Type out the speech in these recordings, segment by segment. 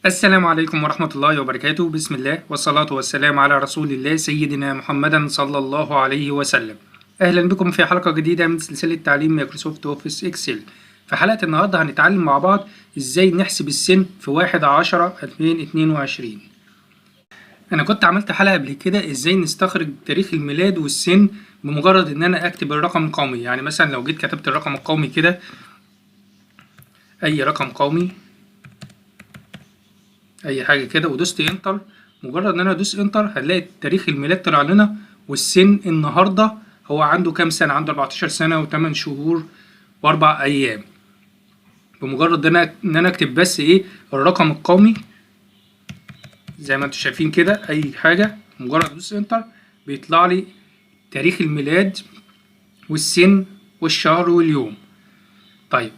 السلام عليكم ورحمة الله وبركاته. بسم الله والصلاة والسلام على رسول الله سيدنا محمد صلى الله عليه وسلم. أهلا بكم في حلقة جديدة من سلسلة تعليم مايكروسوفت أوفيس إكسل. في حلقة النهاردة هنتعلم مع بعض إزاي نحسب السن في 1/10/2022. أنا كنت عملت حلقة قبل كده إزاي نستخرج تاريخ الميلاد والسن بمجرد إن أنا أكتب الرقم القومي. يعني مثلا لو جيت كتبت الرقم القومي كده، أي رقم قومي، اي حاجه كده، ودوست انتر، مجرد ان انا ادوس انتر هنلاقي تاريخ الميلاد طلع لنا، والسن النهارده هو عنده كام سنه؟ عنده 14 سنه و8 شهور و4 ايام. بمجرد ان انا اكتب بس الرقم القومي زي ما انتم شايفين كده، اي حاجه، مجرد ادوس انتر بيطلع لي تاريخ الميلاد والسن والشهر واليوم. طيب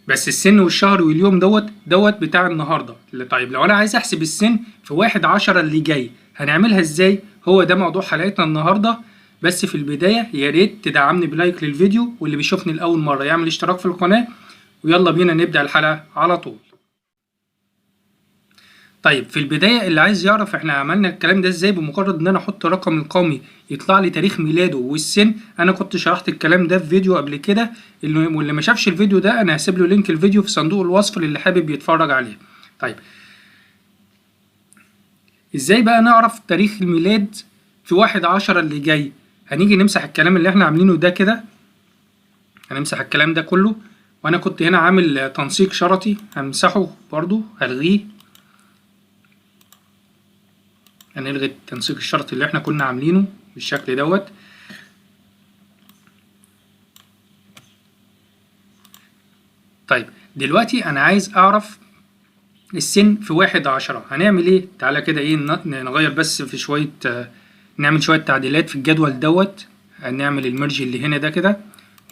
بس السن والشهر واليوم دوت بتاع النهارده. طيب لو انا عايز احسب السن في 1/10 اللي جاي هنعملها ازاي؟ هو ده موضوع حلقتنا النهارده. بس في البدايه يا ريت تدعمني بلايك للفيديو، واللي بيشوفني لاول مره يعمل اشتراك في القناه، ويلا بينا نبدا الحلقه على طول. طيب في البداية اللي عايز يعرف احنا عملنا الكلام ده ازاي، بمجرد ان انا احط الرقم القومي يطلع لي تاريخ ميلاده والسن. انا كنت شرحت الكلام ده في فيديو قبل كده، واللي ما شافش الفيديو ده انا هسيب له لينك الفيديو في صندوق الوصف للي حابب يتفرج عليه. طيب ازاي بقى نعرف تاريخ الميلاد في 1/10 اللي جاي؟ هنيجي نمسح الكلام اللي احنا عاملينه ده كده، هنمسح الكلام ده كله، وانا كنت هنا عامل تنسيق شرطي همسحه برضو، هلغيه. هنلغي التنسيق الشرطي اللي احنا كنا عاملينه بالشكل دوت. طيب دلوقتي انا عايز اعرف السن في 1/10. هنعمل ايه؟ تعالى كده نغير بس في شوية، نعمل شوية تعديلات في الجدول دوت. هنعمل المرج اللي هنا ده كده،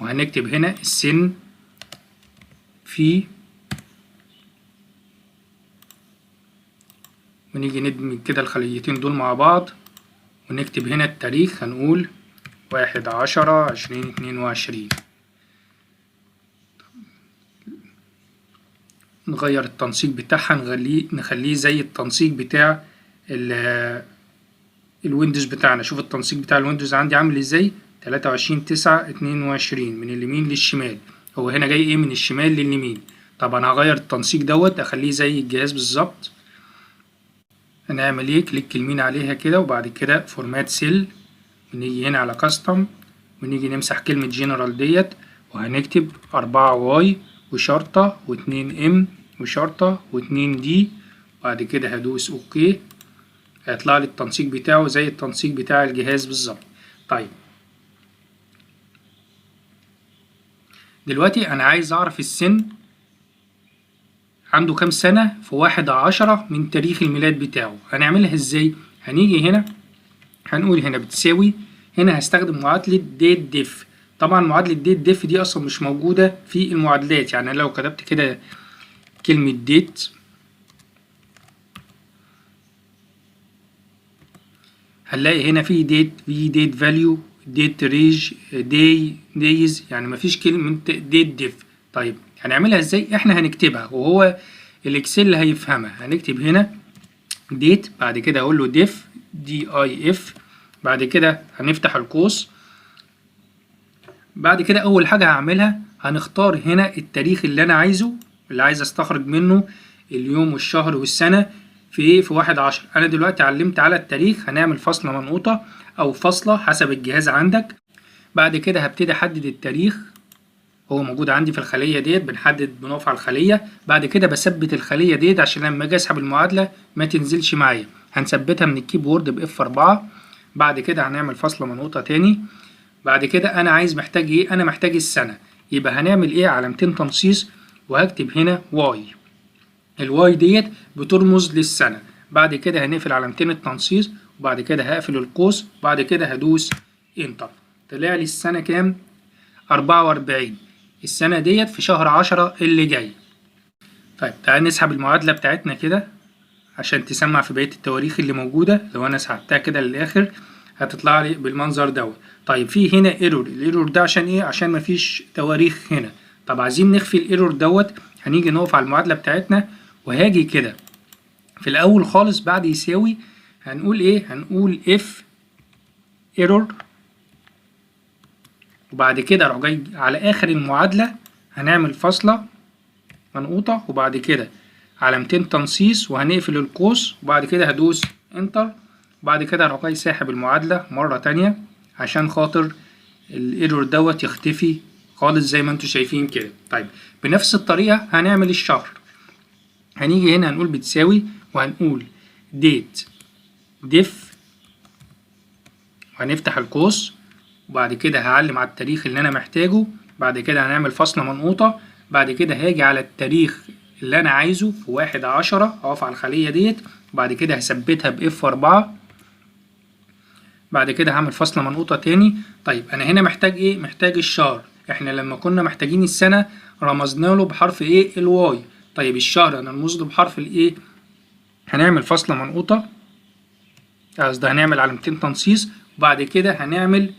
وهنكتب هنا السن في، ونيجي ندمج كده الخليتين دول مع بعض، ونكتب هنا التاريخ، هنقول 1/10/2022. نغير التنسيق بتاعها، نخليه زي التنسيق بتاع الويندوز بتاعنا. شوف التنسيق بتاع الويندوز عندي عامل ازاي، 23/9/22 من اليمين للشمال. هو هنا جاي من الشمال لليمين. طبعا هغير التنسيق دوت اخليه زي الجهاز بالظبط. هنعمل كليك يمين عليها كده، وبعد كده فورمات سيل، ونيجي هنا على كاستم، ونيجي نمسح كلمة جنرال ديت، وهنكتب 4Y وشرطة و2M وشرطة و2D. بعد كده هدوس اوكي، هيطلع لي التنسيق بتاعه زي التنسيق بتاع الجهاز بالظبط. طيب دلوقتي انا عايز اعرف السن عنده كام سنة في 1/10 من تاريخ الميلاد بتاعه. هنعملها ازاي؟ هنيجي هنا هنقول هنا بتساوي، هنا هستخدم معادلة ديت ديف. طبعا معادلة ديت ديف دي اصلا مش موجودة في المعادلات. يعني لو كتبت كده كلمة ديت هنلاقي هنا في ديت فاليو، ديت ريج، دايز، يعني مفيش كلمة ديت ديف. طيب هنعملها ازاي؟ احنا هنكتبها وهو الاكسل اللي هيفهمها. هنكتب هنا ديت، بعد كده اقول له ديف DIF، بعد كده هنفتح القوس. بعد كده اول حاجة هعملها هنختار هنا التاريخ اللي انا عايزه، اللي عايز استخرج منه اليوم والشهر والسنة في 1/10. انا دلوقتي علمت على التاريخ، هنعمل فاصلة منقوطة او فاصلة حسب الجهاز عندك. بعد كده هبتدي احدد التاريخ، هو موجود عندي في الخلية ديت، بنقف على الخلية. بعد كده بثبت الخلية ديت عشان لما اجي اسحب المعادلة ما تنزلش معايا. هنثبتها من الكيبورد بF4. بعد كده هنعمل فاصلة منقوطة تاني. بعد كده انا محتاج انا محتاج السنة، يبقى هنعمل علامتين تنصيص، وهكتب هنا واي. الواي ديت بترمز للسنة. بعد كده هنقفل علامتين التنصيص، وبعد كده هقفل القوس، وبعد كده هدوس انتر. طلع لي السنة كام؟ 44. السنة ديت في شهر 10 اللي جاي. طيب تعال نسحب المعادلة بتاعتنا كده عشان تسمع في بقية التواريخ اللي موجودة. لو انا سحبتها كده للآخر هتطلع لي بالمنظر دوت. طيب في هنا ايرور، الايرور ده عشان ايه؟ عشان مفيش تواريخ هنا. طب عايزين نخفي الايرور دوت، هنيجي نقف على المعادلة بتاعتنا، وهاجي كده في الاول خالص بعد يساوي هنقول ايه؟ هنقول if error، وبعد كده اروح جاي على اخر المعادلة هنعمل فاصلة منقوطة، وبعد كده علامتين تنصيص وهنقفل القوس، وبعد كده هدوس انتر، وبعد كده هروح جاي ساحب المعادلة مرة تانية عشان خاطر الايرور دوت يختفي خالص زي ما انتوا شايفين كده. طيب بنفس الطريقة هنعمل الشهر. هنيجي هنا هنقول بتساوي وهنقول date def، وهنفتح القوس، وبعد كده هعلم على التاريخ اللي انا محتاجه، بعد كده هنعمل فاصلة منقوطة، بعد كده هاجي على التاريخ اللي انا عايزه في 1/10، اقف على الخلية ديت، وبعد كده هثبتها بF4، بعد كده هعمل فاصلة منقوطة تاني. طيب انا هنا محتاج ايه؟ محتاج الشهر. احنا لما كنا محتاجين السنة رمزنا له بحرف ايه؟ الواي. طيب الشهر هنرمز له بحرف الايه؟ هنعمل فاصلة منقوطة، قصدي هنعمل علامتين تنصيص، وبعد كده هنعمل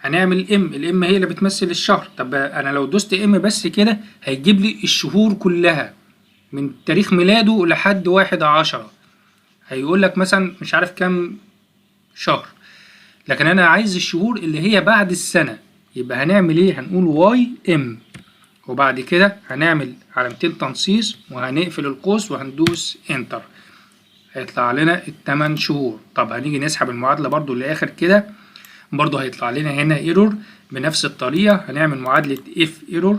الام هي اللي بتمثل الشهر. طب انا لو دوست ام بس كده هيجيب لي الشهور كلها من تاريخ ميلاده لحد 1/10، هيقول لك مثلا مش عارف كام شهر، لكن انا عايز الشهور اللي هي بعد السنة. يبقى هنعمل ايه؟ هنقول واي ام، وبعد كده هنعمل علامتين تنصيص وهنقفل القوس وهندوس انتر، هيطلع لنا ال8 شهور. طب هنيجي نسحب المعادلة برضو لآخر كده، برضو هيطلع لنا هنا ايرور. بنفس الطريقة هنعمل معادلة if error،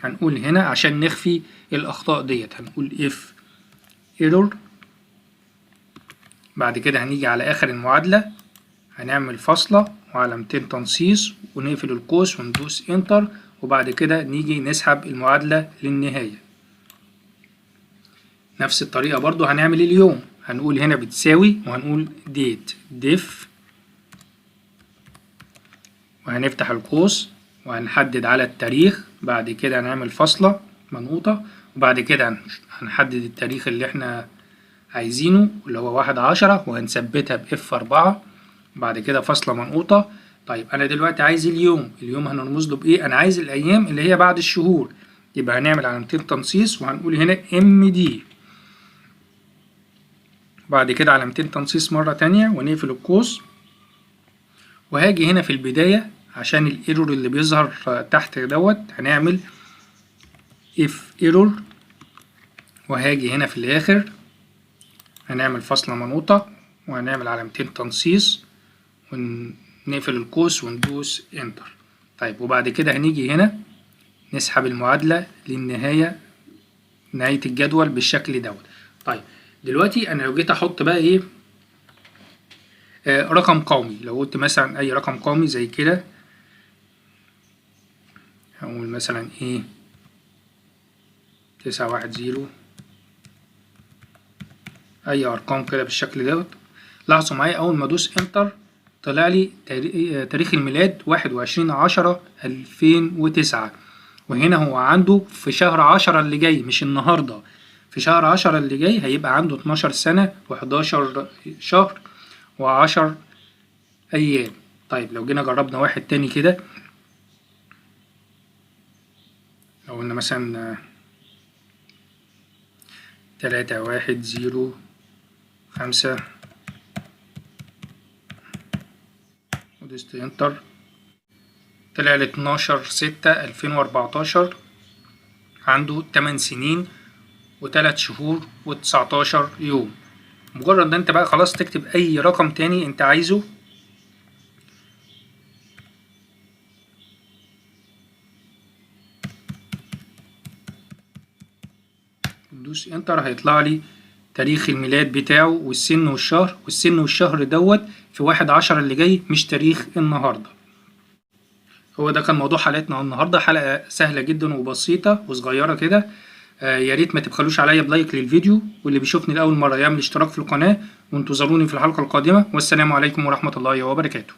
هنقول هنا عشان نخفي الأخطاء ديت هنقول if error، بعد كده هنيجي على آخر المعادلة هنعمل فاصلة وعلامتين تنصيص ونقفل القوس وندوس انتر، وبعد كده نيجي نسحب المعادلة للنهاية. نفس الطريقة برضو هنعمل اليوم، هنقول هنا بتساوي وهنقول date def، وهنفتح القوس وهنحدد على التاريخ، بعد كده هنعمل فاصلة منقوطة، وبعد كده هنحدد التاريخ اللي احنا عايزينه اللي هو 1/10 وهنثبتها بF4، بعد كده فاصلة منقوطة. طيب انا دلوقتي عايز اليوم هنرمز له بايه؟ انا عايز الايام اللي هي بعد الشهور، يبقى هنعمل علامتين تنصيص وهنقول هنا MD، بعد كده علامتين تنصيص مرة تانية ونقفل القوس، وهاجي هنا في البداية عشان الايرور اللي بيظهر تحت دوت هنعمل if error، وهاجي هنا في الاخر هنعمل فاصلة منقوطة وهنعمل علامتين تنصيص ونقفل القوس وندوس انتر. طيب وبعد كده هنيجي هنا نسحب المعادلة للنهاية، نهاية الجدول بالشكل دوت. طيب دلوقتي انا لو جيت احط بقى ايه رقم قومي، لو قلت مثلا اي رقم قومي زي كده، هقول مثلا ايه 910، اي ارقام كده بالشكل دوت. لاحظوا معايا اول ما ادوس انتر طلع لي تاريخ الميلاد 21/10/2009، وهنا هو عنده في شهر 10 اللي جاي مش النهارده، في شهر 10 اللي جاي هيبقى عنده 12 سنة و11 شهر و10 أيام. طيب لو جينا جربنا واحد تاني كده، لو قلنا مثلا 3105 ودوست انتر، طلع لي 12/6/2014، عنده 8 سنين و3 شهور و19 يوم. مجرد ان انت بقى خلاص تكتب اي رقم تاني انت عايزه، دوس انتر هيطلع لي تاريخ الميلاد بتاعه والسن والشهر، والسن والشهر دوت في 1/10 اللي جاي مش تاريخ النهارده. هو ده كان موضوع حلقتنا النهارده، حلقة سهلة جدا وبسيطة وصغيرة كده. يا ريت ما تبخلوش عليا بلايك للفيديو، واللي بيشوفني لأول مرة يعمل اشتراك في القناة، وانتظروني في الحلقة القادمة، والسلام عليكم ورحمة الله وبركاته.